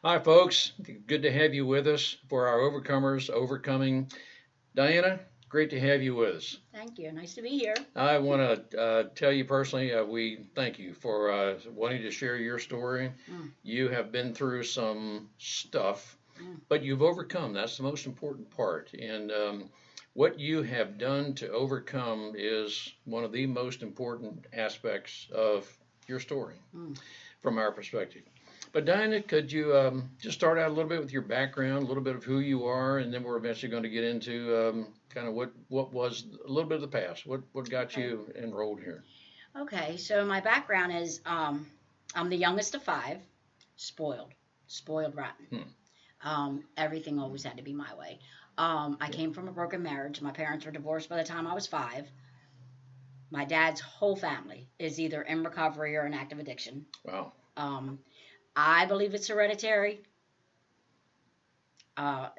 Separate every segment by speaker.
Speaker 1: Hi, folks. Good to have you with us for our Overcomers Overcoming. Diana, great to have you with us.
Speaker 2: Thank you. Nice to be here.
Speaker 1: I want to tell you personally, we thank you for wanting to share your story.
Speaker 2: Mm,
Speaker 1: You have been through some stuff,
Speaker 2: mm,
Speaker 1: but you've overcome. That's the most important part. And what you have done to overcome is one of the most important aspects of your story
Speaker 2: mm.
Speaker 1: from our perspective. But Diana, could you just start out a little bit with your background, a little bit of who you are, and then we're eventually going to get into kind of what was a little bit of the past, what got
Speaker 2: Okay.
Speaker 1: you enrolled here.
Speaker 2: Okay. So my background is I'm the youngest of five, spoiled, spoiled rotten.
Speaker 1: Hmm.
Speaker 2: Everything always had to be my way. I came from a broken marriage. My parents were divorced by the time I was five. My dad's whole family is either in recovery or in active addiction.
Speaker 1: Wow.
Speaker 2: Um, I believe it's hereditary. Uh,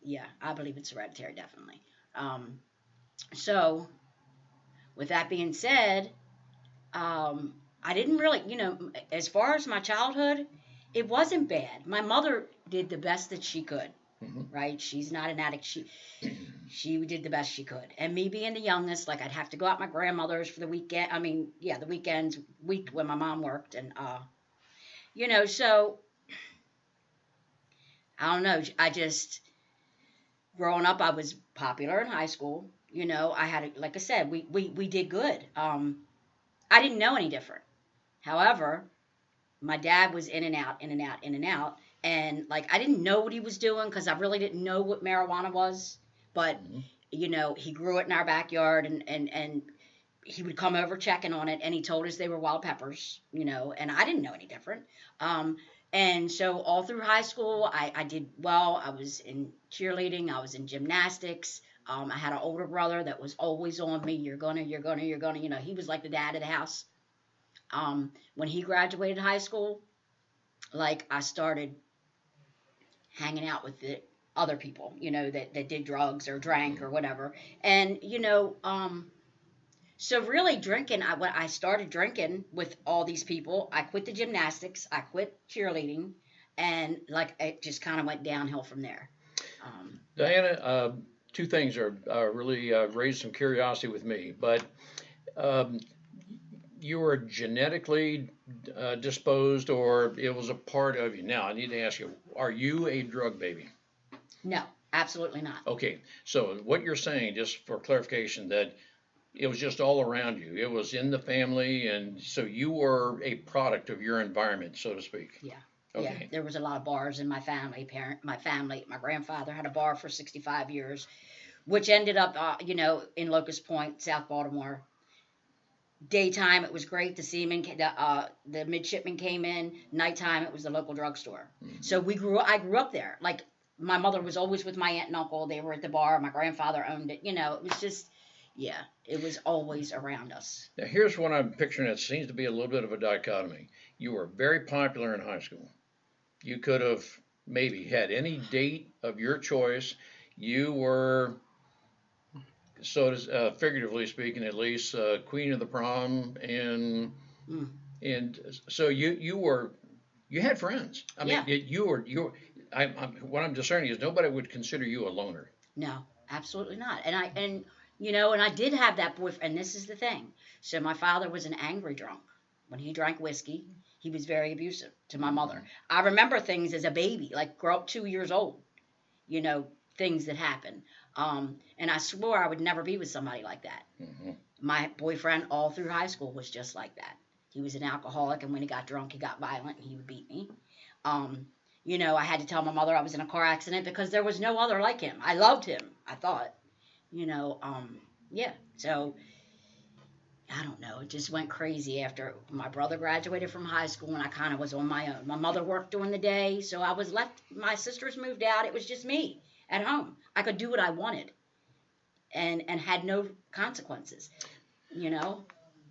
Speaker 2: yeah, I believe it's hereditary, definitely. Um, so, with that being said, I didn't really, as far as my childhood, it wasn't bad. My mother did the best that she could,
Speaker 1: Hmm.
Speaker 2: right? She's not an addict. She did the best she could. And me being the youngest, like I'd have to go out my grandmother's for the weekend. I mean, yeah, the weekends, week when my mom worked, and so I don't know. I just growing up, I was popular in high school. I had, like I said, we did good. I didn't know any different. However, my dad was in and out, in and out, in and out. And like I didn't know what he was doing because I really didn't know what marijuana was. But
Speaker 1: Hmm.
Speaker 2: he grew it in our backyard, and he would come over checking on it, and he told us they were wild peppers, and I didn't know any different. Um, and so all through high school, I did well. I was in cheerleading, I was in gymnastics. I had an older brother that was always on me. You're gonna. He was like the dad of the house. When he graduated high school, like I started hanging out with the other people, that did drugs or drank or whatever. And so really drinking, when I started drinking with all these people, I quit the gymnastics, I quit cheerleading, and like it just kind of went downhill from there. Yeah.
Speaker 1: Diana, two things are really raised some curiosity with me, but um, you were genetically disposed, or it was a part of you. Now, I need to ask you: are you a drug baby?
Speaker 2: No, absolutely not.
Speaker 1: Okay, so what you're saying, just for clarification, that it was just all around you. It was in the family, and so you were a product of your environment, so to speak.
Speaker 2: Yeah. Yeah,
Speaker 1: Okay.
Speaker 2: there was a lot of bars in my grandfather had a bar for 65 years, which ended up, in Locust Point, South Baltimore. Daytime, it was great. The midshipmen came in. Nighttime, it was the local drugstore.
Speaker 1: Hmm.
Speaker 2: So I grew up there. Like my mother was always with my aunt and uncle. They were at the bar. My grandfather owned it. It was just, yeah, it was always around us.
Speaker 1: Now, here's what I'm picturing. It seems to be a little bit of a dichotomy. You were very popular in high school. You could have maybe had any date of your choice. You were, so to, figuratively speaking, at least, queen of the prom,
Speaker 2: Mm,
Speaker 1: and so you had friends. I mean,
Speaker 2: yeah,
Speaker 1: you were. What I'm discerning is nobody would consider you a loner.
Speaker 2: no, absolutely not. And I did have that boyfriend. And this is the thing. So my father was an angry drunk. When he drank whiskey, he was very abusive to my mother.
Speaker 1: Hmm.
Speaker 2: I remember things as a baby, like grow up 2 years old. you know, things that happen. And I swore I would never be with somebody like that.
Speaker 1: Hmm.
Speaker 2: My boyfriend all through high school was just like that. He was an alcoholic, and when he got drunk, he got violent and he would beat me. Um, I had to tell my mother I was in a car accident because there was no other like him. I loved him, I thought. Yeah. So I don't know. It just went crazy after my brother graduated from high school, and I kind of was on my own. My mother worked during the day, so I was left. My sisters moved out. It was just me at home. I could do what I wanted, and had no consequences. You know.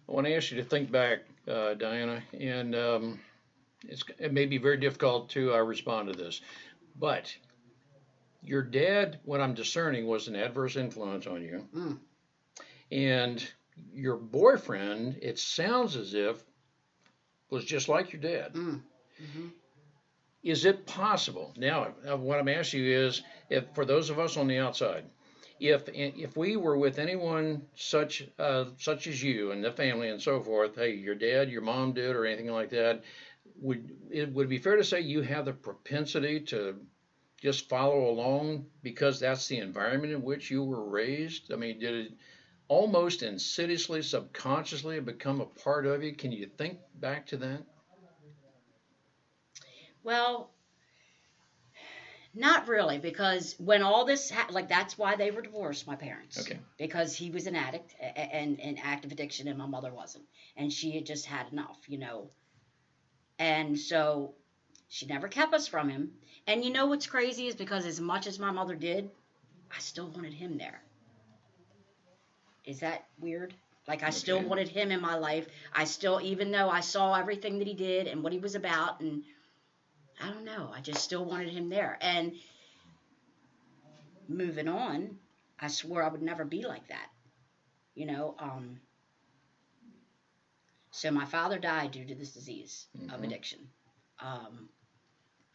Speaker 1: I want to ask you to think back, Diana, and it may be very difficult to respond to this, but your dad, what I'm discerning, was an adverse influence on you,
Speaker 2: Mm,
Speaker 1: and your boyfriend, it sounds as if, was just like your dad.
Speaker 2: mm, mm-hmm.
Speaker 1: Is it possible now? What I'm asking you is, if for those of us on the outside, if we were with anyone such as you and the family and so forth, hey, your dad, your mom did, or anything like that, would it be fair to say you have the propensity to just follow along because that's the environment in which you were raised? I mean, did it almost insidiously, subconsciously become a part of you? Can you think back to that?
Speaker 2: Well, not really, because when all this like that's why they were divorced, my parents,
Speaker 1: Okay.
Speaker 2: because he was an addict and an active addiction, and my mother wasn't, and she had just had enough, and so she never kept us from him. And you know what's crazy is because as much as my mother did, I still wanted him there. Is that weird? Like I still
Speaker 1: Okay.
Speaker 2: wanted him in my life. I still, even though I saw everything that he did and what he was about, and I don't know, I just still wanted him there. And moving on, I swore I would never be like that, you know. So my father died due to this disease of
Speaker 1: Hmm.
Speaker 2: addiction, um,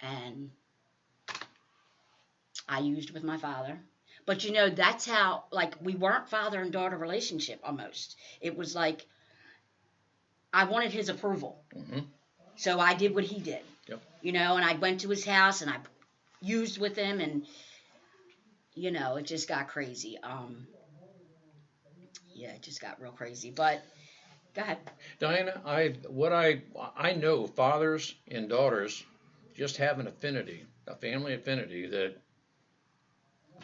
Speaker 2: and I used with my father. But that's how, like, we weren't father and daughter relationship almost. It was like I wanted his approval.
Speaker 1: Hmm.
Speaker 2: So I did what he did,
Speaker 1: Yep.
Speaker 2: and I went to his house and I used with him, and it just got crazy. Yeah, it just got real crazy. But go ahead.
Speaker 1: Diana, I know fathers and daughters just have an affinity, a family affinity, that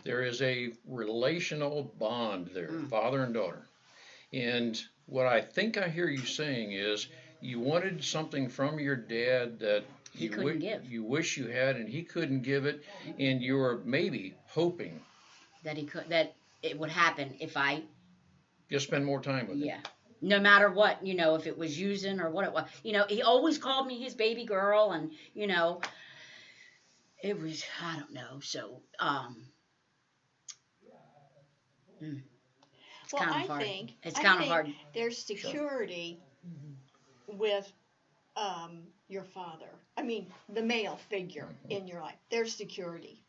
Speaker 1: there is a relational bond there,
Speaker 2: Mm,
Speaker 1: father and daughter. And what I think I hear you saying is you wanted something from your dad that
Speaker 2: he couldn't give
Speaker 1: you wish you had, and he couldn't give it, and you were maybe hoping
Speaker 2: that it would happen if I,
Speaker 1: just spend more time with him.
Speaker 2: yeah. No matter what, if it was using or what it was, he always called me his baby girl, and it was, I don't know. So, mm, it's
Speaker 3: Well,
Speaker 2: kind of
Speaker 3: I
Speaker 2: hard.
Speaker 3: think
Speaker 2: It's
Speaker 3: I
Speaker 2: kind of
Speaker 3: think
Speaker 2: hard.
Speaker 3: there's
Speaker 1: Sure.
Speaker 3: security
Speaker 2: Mhm.
Speaker 3: with your father. I mean, the male figure
Speaker 1: Mhm.
Speaker 3: in your life. There's security.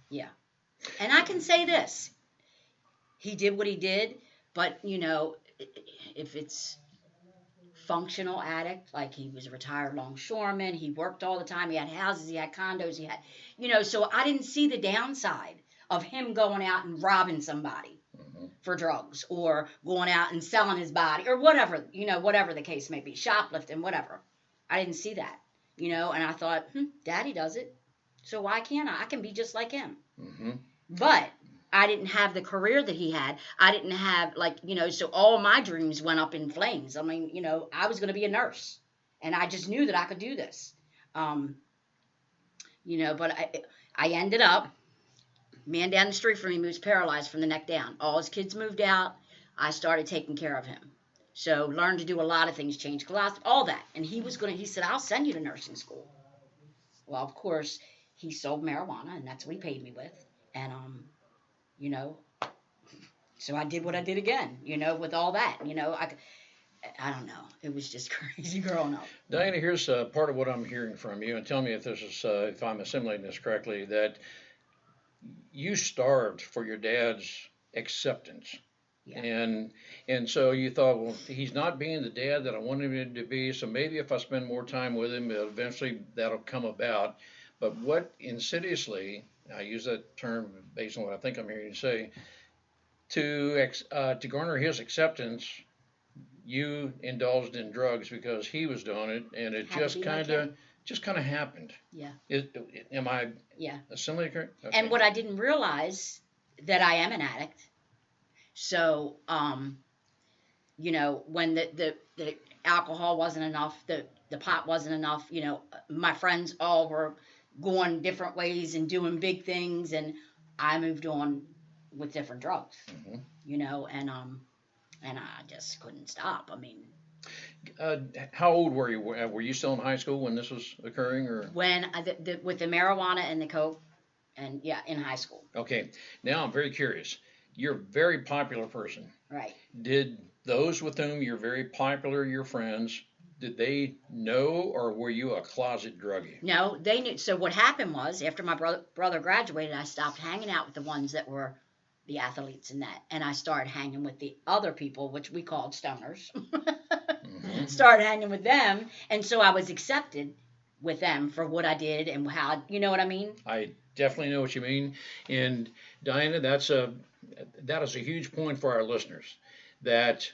Speaker 2: Yeah. And I can say this: he did what he did, but if it's functional addict, like he was a retired longshoreman, he worked all the time, he had houses, he had condos, he had, so I didn't see the downside of him going out and robbing somebody
Speaker 1: Mhm.
Speaker 2: for drugs or going out and selling his body or whatever, whatever the case may be, shoplifting, whatever. I didn't see that, and I thought, daddy does it. So why can't I? I can be just like him.
Speaker 1: Mhm.
Speaker 2: But I didn't have the career that he had. I didn't have, like, so all my dreams went up in flames. I mean, I was going to be a nurse, and I just knew that I could do this. Um, but I ended up, man down the street from me was paralyzed from the neck down. All his kids moved out. I started taking care of him. So learned to do a lot of things, change clothes, all that. And he said, I'll send you to nursing school. Well, of course, he sold marijuana, and that's what he paid me with. And you know, so I did what I did again, with all that. I don't know. It was just crazy growing up.
Speaker 1: Diana, here's part of what I'm hearing from you, and tell me if this is if I'm assimilating this correctly. That you starved for your dad's acceptance,
Speaker 2: Yeah.
Speaker 1: and so you thought, well, he's not being the dad that I wanted him to be, so maybe if I spend more time with him, eventually that'll come about. But what insidiously, I use that term based on what I think I'm hearing you say, to garner his acceptance, you indulged in drugs because he was doing it, and it
Speaker 2: Had to be like him.
Speaker 1: just kind of happened.
Speaker 2: Yeah.
Speaker 1: Am I
Speaker 2: Yeah.
Speaker 1: assimilating correct?
Speaker 2: And
Speaker 1: Okay.
Speaker 2: what I didn't realize that I am an addict. So, when the alcohol wasn't enough, the pot wasn't enough, my friends all were going different ways and doing big things, and I moved on with different drugs,
Speaker 1: Hmm.
Speaker 2: and I just couldn't stop. I mean,
Speaker 1: Uh, how old were you? Were you still in high school when this was occurring, or?
Speaker 2: when with the marijuana and the coke, and yeah, in high school,
Speaker 1: Okay, now I'm very curious. You're a very popular person.
Speaker 2: right?
Speaker 1: Did those with whom you're very popular, your friends, did they know, or were you a closet druggie?
Speaker 2: No, they knew. So what happened was, after my brother graduated, I stopped hanging out with the ones that were the athletes and that, and I started hanging with the other people, which we called stoners.
Speaker 1: Hmm.
Speaker 2: Started hanging with them, and so I was accepted with them for what I did and how, you know what I mean?
Speaker 1: I definitely know what you mean. And Diana, that is a huge point for our listeners, that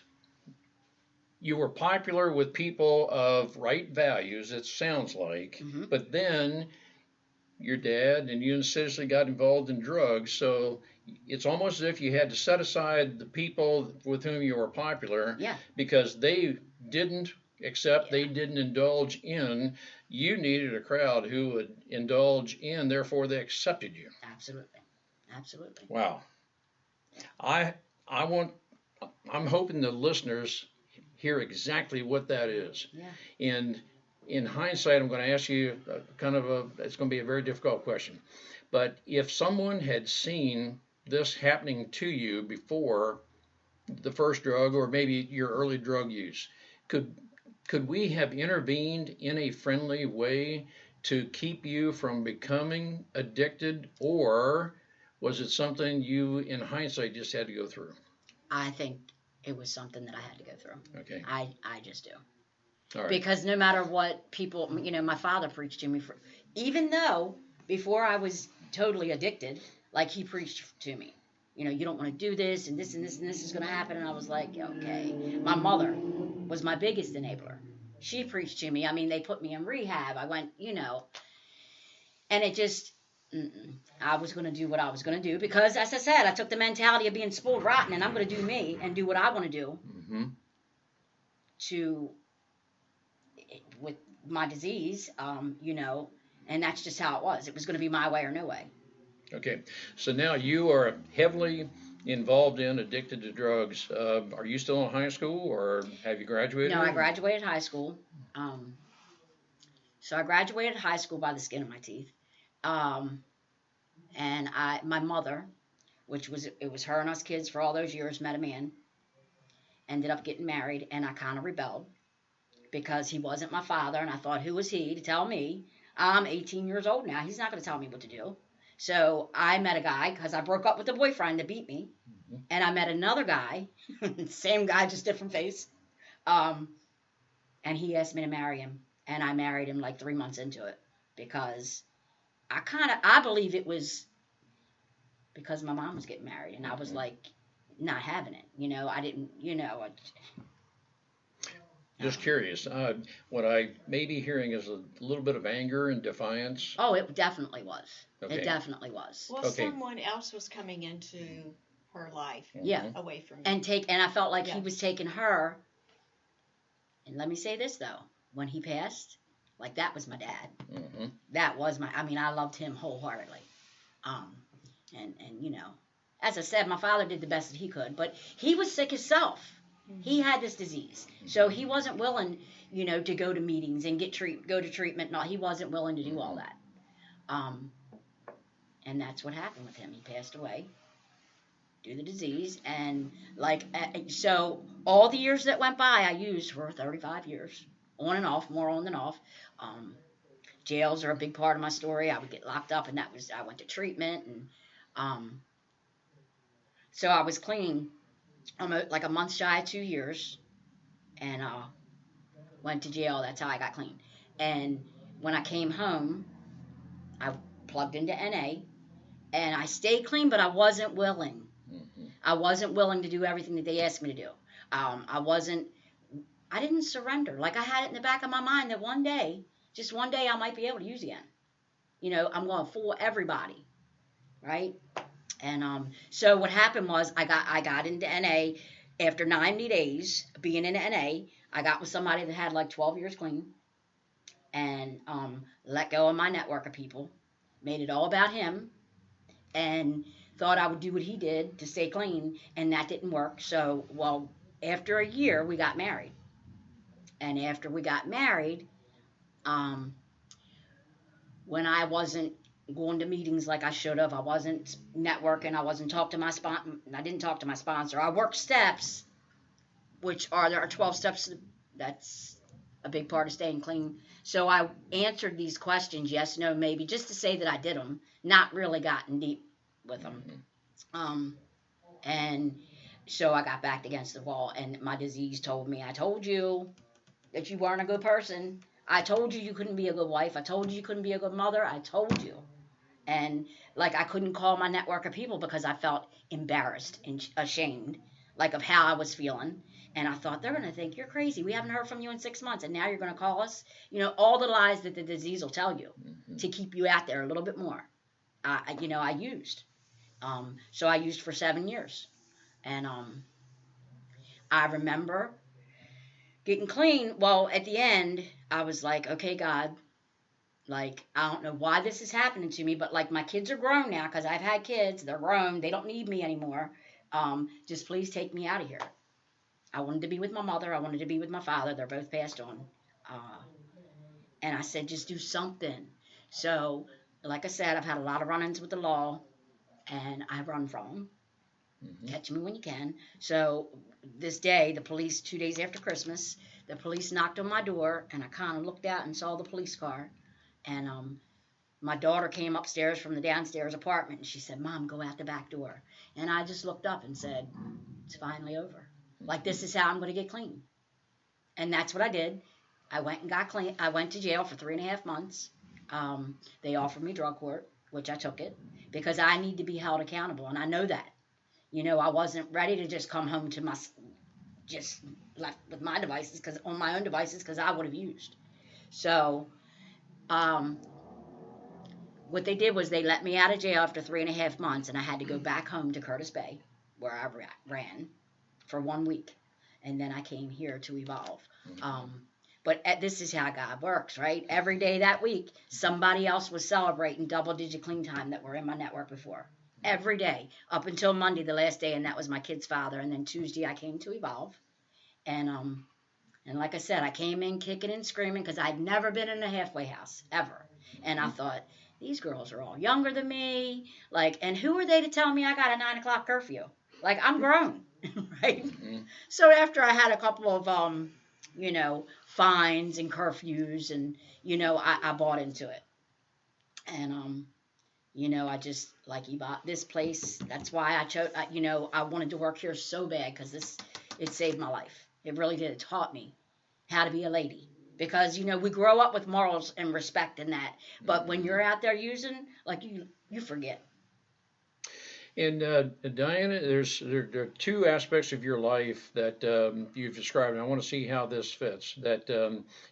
Speaker 1: you were popular with people of right values, it sounds like,
Speaker 2: Hmm.
Speaker 1: but then your dad and you and Cicely got involved in drugs. So it's almost as if you had to set aside the people with whom you were popular
Speaker 2: Yeah,
Speaker 1: because they didn't accept,
Speaker 2: yeah,
Speaker 1: they didn't indulge in. You needed a crowd who would indulge in, therefore they accepted you.
Speaker 2: absolutely, absolutely.
Speaker 1: Wow. I I want I'm hoping the listeners hear exactly what that is.
Speaker 2: Yeah.
Speaker 1: And in hindsight, I'm going to ask you it's going to be a very difficult question. But if someone had seen this happening to you before the first drug or maybe your early drug use, could could we have intervened in a friendly way to keep you from becoming addicted, or was it something you, in hindsight, just had to go through?
Speaker 2: I think it was something that I had to go through.
Speaker 1: Okay,
Speaker 2: I just do.
Speaker 1: all right.
Speaker 2: Because no matter what people, my father preached to me, even though before I was totally addicted, like he preached to me. You don't want to do this and this and this and this is going to happen. And I was like, okay. My mother was my biggest enabler. She preached to me. I mean, they put me in rehab. I went, and it just, I was going to do what I was going to do because, as I said, I took the mentality of being spoiled rotten and I'm going to do me and do what I want to do
Speaker 1: Hmm.
Speaker 2: to with my disease, and that's just how it was. It was going to be my way or no way.
Speaker 1: Okay, so now you are heavily involved in, addicted to drugs. Are you still in high school or have you graduated?
Speaker 2: No, I graduated high school. Um, so I graduated high school by the skin of my teeth. Um, and my mother, it was her and us kids for all those years, met a man, ended up getting married, and I kind of rebelled because he wasn't my father, and I thought, who was he to tell me? I'm 18 years old now. He's not going to tell me what to do. So I met a guy because I broke up with the boyfriend that beat me, and I met another guy, same guy, just different face. Um, and he asked me to marry him, and I married him like 3 months into it because I believe it was because my mom was getting married, and I was like not having it. I didn't,
Speaker 1: Just curious. What I may be hearing is a little bit of anger and defiance.
Speaker 2: Oh, it definitely was.
Speaker 1: Okay.
Speaker 2: It definitely was.
Speaker 3: Well,
Speaker 1: Okay.
Speaker 3: someone else was coming into her life
Speaker 2: Yeah.
Speaker 3: away from you.
Speaker 2: And I felt like
Speaker 3: Yeah.
Speaker 2: he was taking her. And let me say this though, when he passed, like that was my dad.
Speaker 1: Hmm.
Speaker 2: That was I mean, I loved him wholeheartedly. And as I said, my father did the best that he could, but he was sick himself. He had this disease, so he wasn't willing, to go to meetings and go to treatment. No, he wasn't willing to do all that. And that's what happened with him. He passed away due to the disease, and so all the years that went by, I used for 35 years, on and off, more on than off. Jails are a big part of my story. I would get locked up, and I went to treatment, and so I was clean almost like a month shy of 2 years, and went to jail. That's how I got clean. And when I came home, I plugged into NA, and I stayed clean, but I wasn't willing.
Speaker 1: Hmm.
Speaker 2: I wasn't willing to do everything that they asked me to do. I didn't surrender. Like I had it in the back of my mind that one day, just one day, I might be able to use again. I'm going to fool everybody, right? And so what happened was I got into NA after 90 days being in NA. I got with somebody that had like 12 years clean, and let go of my network of people, made it all about him, and thought I would do what he did to stay clean, and that didn't work. So, well, after a year, we got married. And after we got married, um, when I wasn't going to meetings like I should have, I wasn't networking, I wasn't talking to I didn't talk to my sponsor. I worked steps, there are 12 steps. That's a big part of staying clean. So I answered these questions, yes, no, maybe, just to say that I did them, not really gotten deep with them. Um, and so I got backed against the wall, and my disease told me, I told you that you weren't a good person. I told you you couldn't be a good wife. I told you you couldn't be a good mother. I told you. And like I couldn't call my network of people because I felt embarrassed and ashamed, like of how I was feeling. And I thought they're gonna think you're crazy. We haven't heard from you in 6 months, and now you're gonna call us. All the lies that the disease will tell you to keep you out there a little bit more. I used. So I used for 7 years, and I remember getting clean. Well, at the end, I was like, okay, God, like, I don't know why this is happening to me, but like my kids are grown now because I've had kids. They're grown. They don't need me anymore. Just please take me out of here. I wanted to be with my mother. I wanted to be with my father. They're both passed on. Uh, and I said, just do something. So, like I said, I've had a lot of run-ins with the law, and I run from them. Catch me when you can. So this day, the police, 2 days after Christmas, the police knocked on my door, and I kind of looked out and saw the police car. And my daughter came upstairs from the downstairs apartment, and she said, Mom, go out the back door. And I just looked up and said, it's finally over. Like, this is how I'm going to get clean. And that's what I did. I went and got clean. I went to jail for 3.5 months. They offered me drug court, which I took it, because I need to be held accountable, and I know that. I wasn't ready to just come home to just left with my devices, on my own devices, because I would have used. So, what they did was they let me out of jail after 3.5 months, and I had to go back home to Curtis Bay, where I ran for 1 week, and then I came here to Evolve. But this is how God works, right? Every day that week, somebody else was celebrating double-digit clean time that were in my network before. Every day, up until Monday, the last day, and that was my kid's father. And then Tuesday, I came to Evolve, and like I said, I came in kicking and screaming because I'd never been in a halfway house ever, and I thought, these girls are all younger than me, like, and who are they to tell me I got a 9 o'clock curfew? Like, I'm grown, right? So after I had a couple of fines and curfews, and I bought into it, and I just like this place. That's why I chose. I wanted to work here so bad because it saved my life. It really did. It taught me how to be a lady, because we grow up with morals and respect and that, but when you're out there using, like, you forget.
Speaker 1: And Diana, there are two aspects of your life that you've described, and I want to see how this fits. That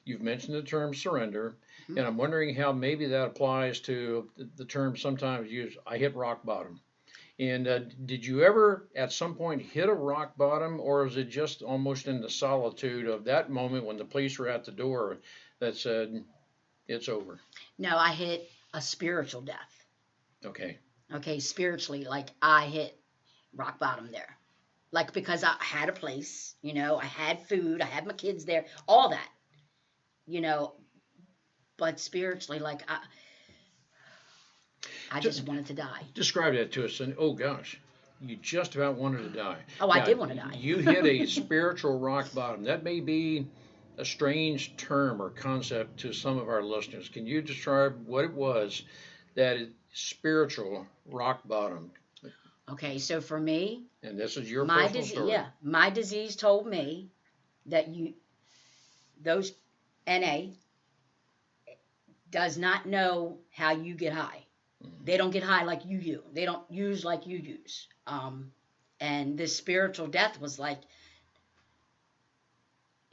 Speaker 1: you've mentioned the term surrender, and I'm wondering how maybe that applies to the term sometimes used, I hit rock bottom. And did you ever at some point hit a rock bottom, or is it just almost in the solitude of that moment when the police were at the door that said, it's over?
Speaker 2: No, I hit a spiritual death.
Speaker 1: Okay,
Speaker 2: Spiritually, like, I hit rock bottom there. Like, because I had a place, I had food, I had my kids there, all that, but spiritually, like, I just wanted to die.
Speaker 1: Describe that to us. And oh gosh, you just about wanted to die.
Speaker 2: Oh, I did want to die.
Speaker 1: You hit a spiritual rock bottom. That may be a strange term or concept to some of our listeners. Can you describe what it was that spiritual rock bottom?
Speaker 2: Okay, so for me,
Speaker 1: and this is your personal story.
Speaker 2: Yeah, my disease told me that those NA does not know how you get high. They don't get high like you do. They don't use like you use. And this spiritual death was like,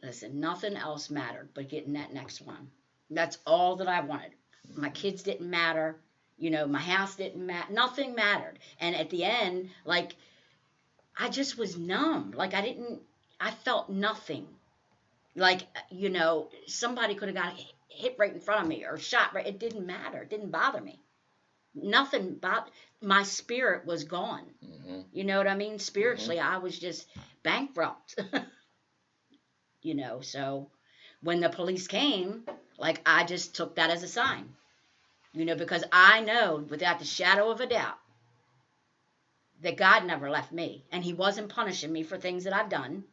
Speaker 2: listen, nothing else mattered but getting that next one. That's all that I wanted. My kids didn't matter. My house didn't matter. Nothing mattered. And at the end, like, I just was numb. Like, I felt nothing. Like, somebody could have got hit right in front of me or shot right. It didn't matter. It didn't bother me. Nothing about my spirit was gone. You know what I mean? Spiritually, I was just bankrupt. So when the police came, like, I just took that as a sign. Because I know without the shadow of a doubt that God never left me, and he wasn't punishing me for things that I've done.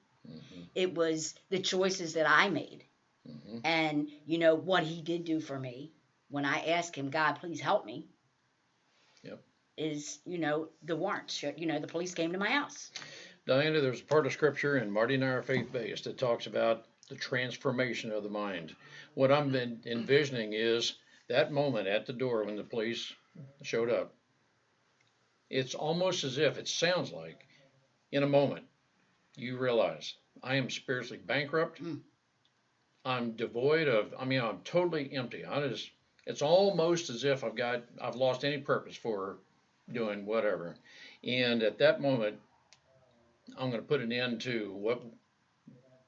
Speaker 2: It was the choices that I made.
Speaker 1: Hmm.
Speaker 2: And what he did do for me when I asked him, God, please help me,
Speaker 1: Yep.
Speaker 2: is the warrants. The police came to my house.
Speaker 1: Diana, there's a part of scripture, and Marty and I are faith based, that talks about the transformation of the mind. What I'm envisioning is that moment at the door when the police showed up. It's almost as if it sounds like in a moment you realize I am spiritually bankrupt.
Speaker 2: Mm.
Speaker 1: I'm devoid of, I mean, I'm totally empty. It's almost as if I've lost any purpose for doing whatever. And at that moment, I'm going to put an end to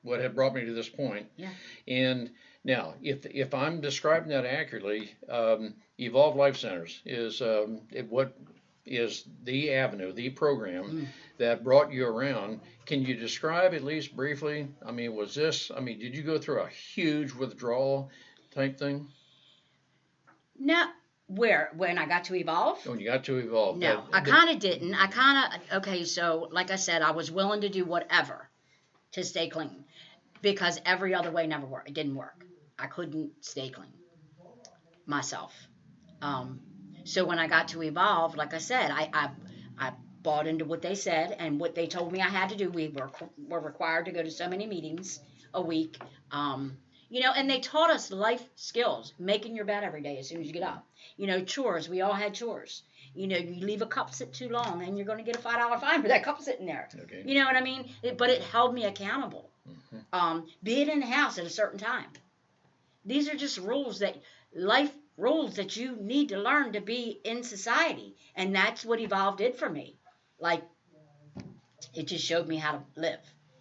Speaker 1: what had brought me to this point.
Speaker 2: Yeah.
Speaker 1: And now, if I'm describing that accurately, Evolved Life Centers is what is the avenue, the program
Speaker 2: Mm.
Speaker 1: that brought you around. Can you describe at least briefly? I mean, did you go through a huge withdrawal type thing
Speaker 2: No, when I got to Evolve?
Speaker 1: when you got to Evolve?
Speaker 2: No, I kind of didn't. Okay, so like I said, I was willing to do whatever to stay clean because every other way never worked. It didn't work. I couldn't stay clean myself. Um, so when I got to Evolve, like I said, I bought into what they said and what they told me I had to do. We were required to go to so many meetings a week. And they taught us life skills, making your bed every day as soon as you get up. Chores. We all had chores. You leave a cup sit too long and you're going to get a $5 fine for that cup sitting there.
Speaker 1: Okay.
Speaker 2: You know what I mean? But it held me accountable.
Speaker 1: Mm-hmm.
Speaker 2: Being in the house at a certain time. These are just life rules that you need to learn to be in society. And that's what Evolve did for me. Like, it just showed me how to live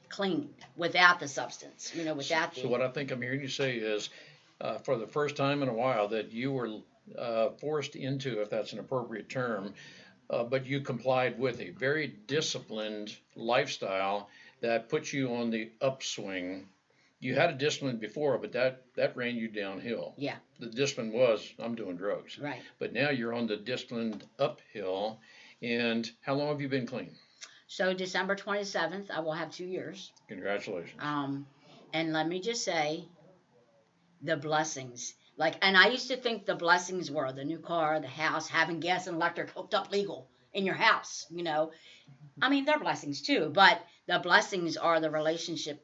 Speaker 2: clean without the substance, without the.
Speaker 1: So what I think I'm hearing you say is, for the first time in a while, that you were forced into, if that's an appropriate term, but you complied with a very disciplined lifestyle that puts you on the upswing. You had a discipline before, but that ran you downhill.
Speaker 2: Yeah.
Speaker 1: The discipline was, I'm doing drugs.
Speaker 2: Right.
Speaker 1: But now you're on the disciplined uphill. And how long have you been clean?
Speaker 2: So December 27th, I will have 2 years.
Speaker 1: Congratulations.
Speaker 2: And let me just say, the blessings. And I used to think the blessings were the new car, the house, having gas and electric hooked up legal in your house. I mean, they're blessings too, but the blessings are the relationships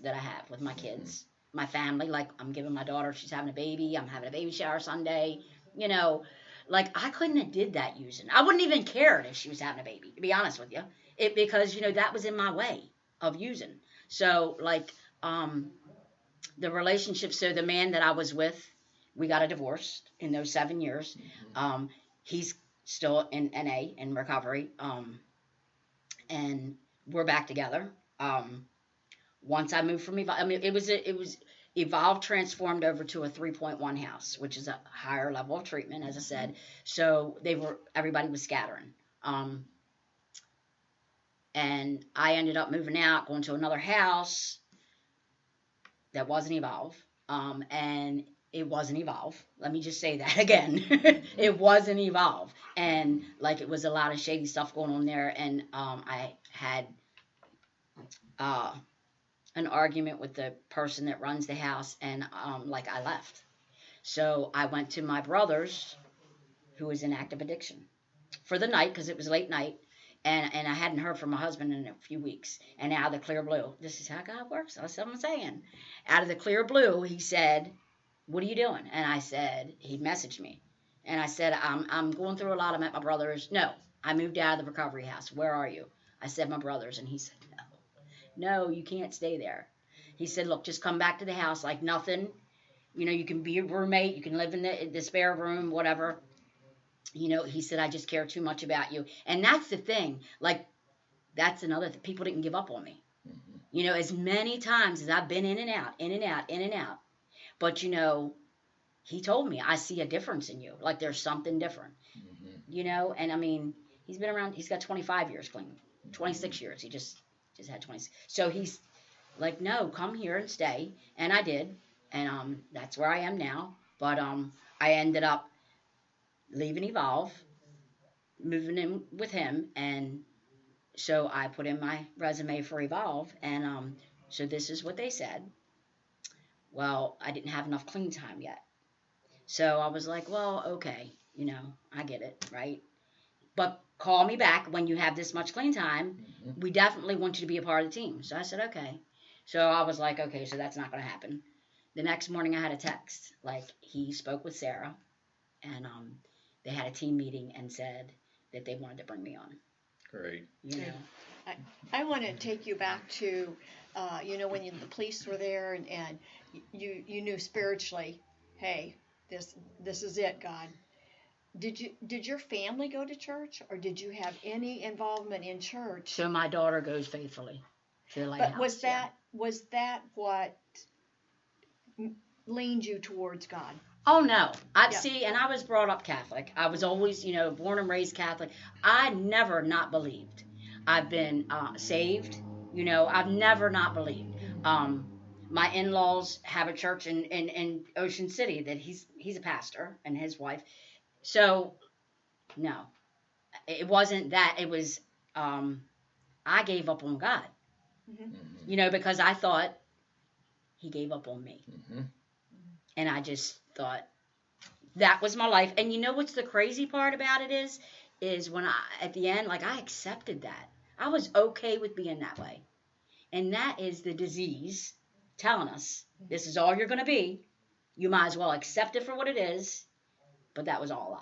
Speaker 2: that I have with my kids, my family. Like, I'm giving my daughter, she's having a baby. I'm having a baby shower Sunday. I couldn't have did that using. I wouldn't even cared if she was having a baby, to be honest with you. Because that was in my way of using. So the relationship. So the man that I was with, we got a divorce in those 7 years. He's still in NA, in recovery. And we're back together. Once I moved from Evolve, I mean, it was Evolve transformed over to a 3.1 house, which is a higher level of treatment, as I said. So everybody was scattering. And I ended up moving out, going to another house that wasn't Evolve. And it wasn't Evolve. Let me just say that again. It wasn't Evolve. And it was a lot of shady stuff going on there. And I had an argument with the person that runs the house, and I left. So I went to my brother's, who was in active addiction, for the night because it was late night, and I hadn't heard from my husband in a few weeks. And out of the clear blue, this is how God works. That's what I'm saying. Out of the clear blue, he said, "What are you doing?" And I said, he messaged me, and I said, I'm going through a lot. I'm at my brother's. No, I moved out of the recovery house. Where are you? I said, my brother's, and he said, no, you can't stay there. He said, look, just come back to the house like nothing. You can be a roommate. You can live in the spare room, whatever. He said, I just care too much about you. And that's the thing. That's another thing. People didn't give up on me. As many times as I've been in and out, in and out, in and out. But, he told me, I see a difference in you. There's something different. And I mean, he's been around, he's got 25 years clean, 26 years. He just had 20. So he's like, no, come here and stay. And I did. And that's where I am now. But I ended up leaving Evolve, moving in with him. And so I put in my resume for Evolve. And so this is what they said. Well, I didn't have enough clean time yet. So I was like, well, okay, I get it, right? But call me back when you have this much clean time.
Speaker 1: Mhm.
Speaker 2: We definitely want you to be a part of the team. So I said, okay. So I was like, okay, so that's not going to happen. The next morning I had a text, like he spoke with Sarah, and they had a team meeting and said that they wanted to bring me on.
Speaker 1: Great.
Speaker 2: You
Speaker 3: Good.
Speaker 2: know,
Speaker 3: I want to take you back to, when the police were there and you knew spiritually, hey, this is it, God. Did your family go to church, or did you have any involvement in church?
Speaker 2: so my daughter goes faithfully to the
Speaker 3: But
Speaker 2: lighthouse.
Speaker 3: was that what leaned you towards God?
Speaker 2: Oh no, I
Speaker 3: Yeah.
Speaker 2: see, and I was brought up Catholic. I was always, born and raised Catholic. I never not believed. I've been saved. I've never not believed. My in-laws have a church in Ocean City that he's a pastor and his wife. So no, it wasn't that. It was I gave up on God.
Speaker 3: Mm-hmm.
Speaker 2: Because I thought he gave up on me,
Speaker 1: Mm-hmm.
Speaker 2: and I just thought that was my life. And you know what's the crazy part about it is when I at the end, like, I accepted that. I was okay with being that way. And that is the disease telling us this is all you're going to be. You might as well accept it for what it is. But that was all a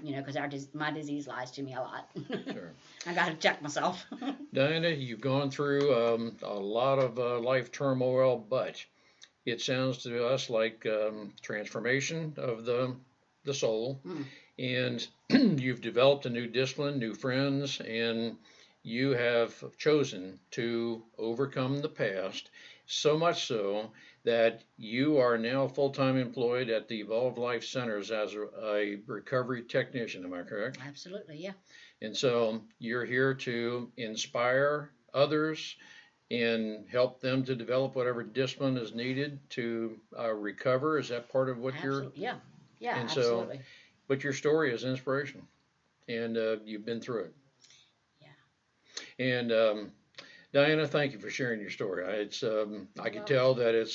Speaker 2: lie, because my disease lies to me a lot.
Speaker 1: Sure.
Speaker 2: I got to check myself.
Speaker 1: Diana, you've gone through a lot of life turmoil, but it sounds to us like transformation of the soul,
Speaker 2: Mm,
Speaker 1: and you've developed a new discipline, new friends, and you have chosen to overcome the past, so much so that you are now full-time employed at the Evolved Life Centers as a recovery technician. Am I correct?
Speaker 2: absolutely, yeah.
Speaker 1: And so you're here to inspire others and help them to develop whatever discipline is needed to recover. Is that part of what you're?
Speaker 2: Absolutely, yeah. Yeah,
Speaker 1: And so,
Speaker 2: absolutely.
Speaker 1: but your story is inspirational, and you've been through it. And Diana, thank you for sharing your story. I can tell that it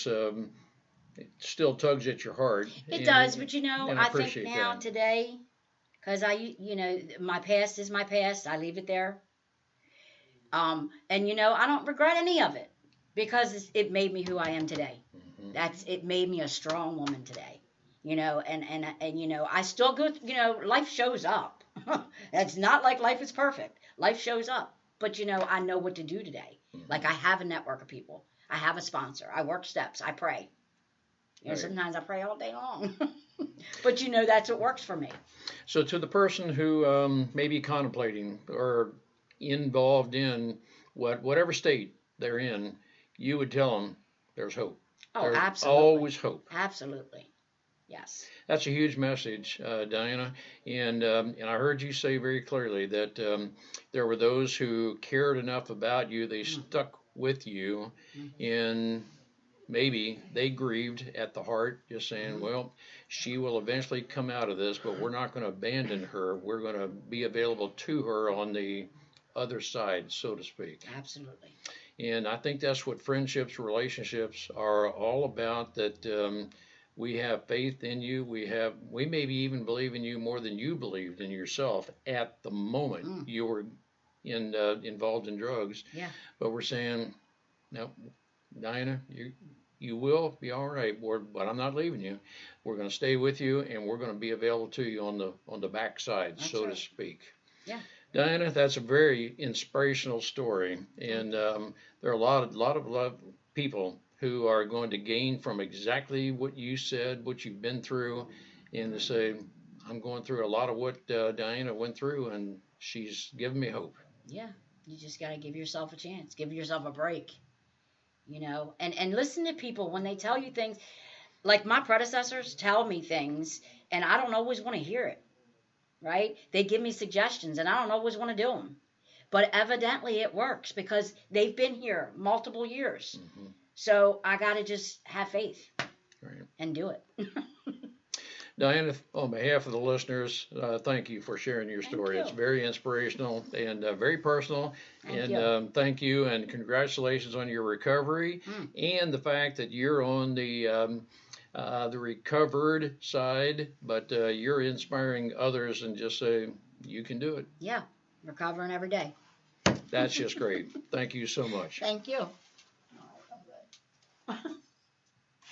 Speaker 1: still tugs at your heart.
Speaker 2: It does, but
Speaker 1: And I
Speaker 2: I think
Speaker 1: appreciate
Speaker 2: now
Speaker 1: that.
Speaker 2: today, because my past is my past. I leave it there. And I don't regret any of it because it made me who I am today.
Speaker 1: Mhm.
Speaker 2: It made me a strong woman today. And I still go. Life shows up. It's not like life is perfect. Life shows up, but I know what to do today. Like, I have a network of people. I have a sponsor. I work steps. I pray.
Speaker 1: Right.
Speaker 2: Sometimes I pray all day long. But that's what works for me.
Speaker 1: So, to the person who may be contemplating or involved in whatever state they're in, you would tell them there's hope.
Speaker 2: Oh,
Speaker 1: There's
Speaker 2: absolutely.
Speaker 1: always hope.
Speaker 2: Absolutely. Yes.
Speaker 1: That's a huge message, Diana. And I heard you say very clearly that there were those who cared enough about you, they stuck with you, and maybe they grieved at the heart, just saying, well, she will eventually come out of this, but we're not going to abandon her. We're going to be available to her on the other side, so to speak.
Speaker 2: Absolutely.
Speaker 1: And I think that's what friendships, relationships are all about. That we have faith in you. We maybe even believe in you more than you believed in yourself at the moment you were involved in drugs.
Speaker 2: Yeah.
Speaker 1: But we're saying, no, Diana, you will be all right, but I'm not leaving you. We're going to stay with you, and we're going to be available to you on the backside,
Speaker 2: That's
Speaker 1: so
Speaker 2: right.
Speaker 1: to speak.
Speaker 2: Yeah.
Speaker 1: Diana, that's a very inspirational story, and there are a lot of people who are going to gain from exactly what you said, what you've been through, and to say, I'm going through a lot of what Diana went through, and she's given me hope.
Speaker 2: Yeah. You just got to give yourself a chance. Give yourself a break. And listen to people when they tell you things. Like, my predecessors tell me things, and I don't always want to hear it. Right? They give me suggestions, and I don't always want to do them. But evidently it works because they've been here multiple years.
Speaker 1: Mm-hmm.
Speaker 2: So I got to just have faith
Speaker 1: Right.
Speaker 2: and do it.
Speaker 1: Diana, on behalf of the listeners, thank you for sharing your
Speaker 2: Thank
Speaker 1: story.
Speaker 2: you.
Speaker 1: It's very inspirational and very personal.
Speaker 2: Thank
Speaker 1: And
Speaker 2: you.
Speaker 1: thank you and congratulations on your recovery and the fact that you're on the recovered side, but you're inspiring others and just say you can do it.
Speaker 2: Yeah, recovering every day.
Speaker 1: That's just great. Thank you so much.
Speaker 2: Thank you.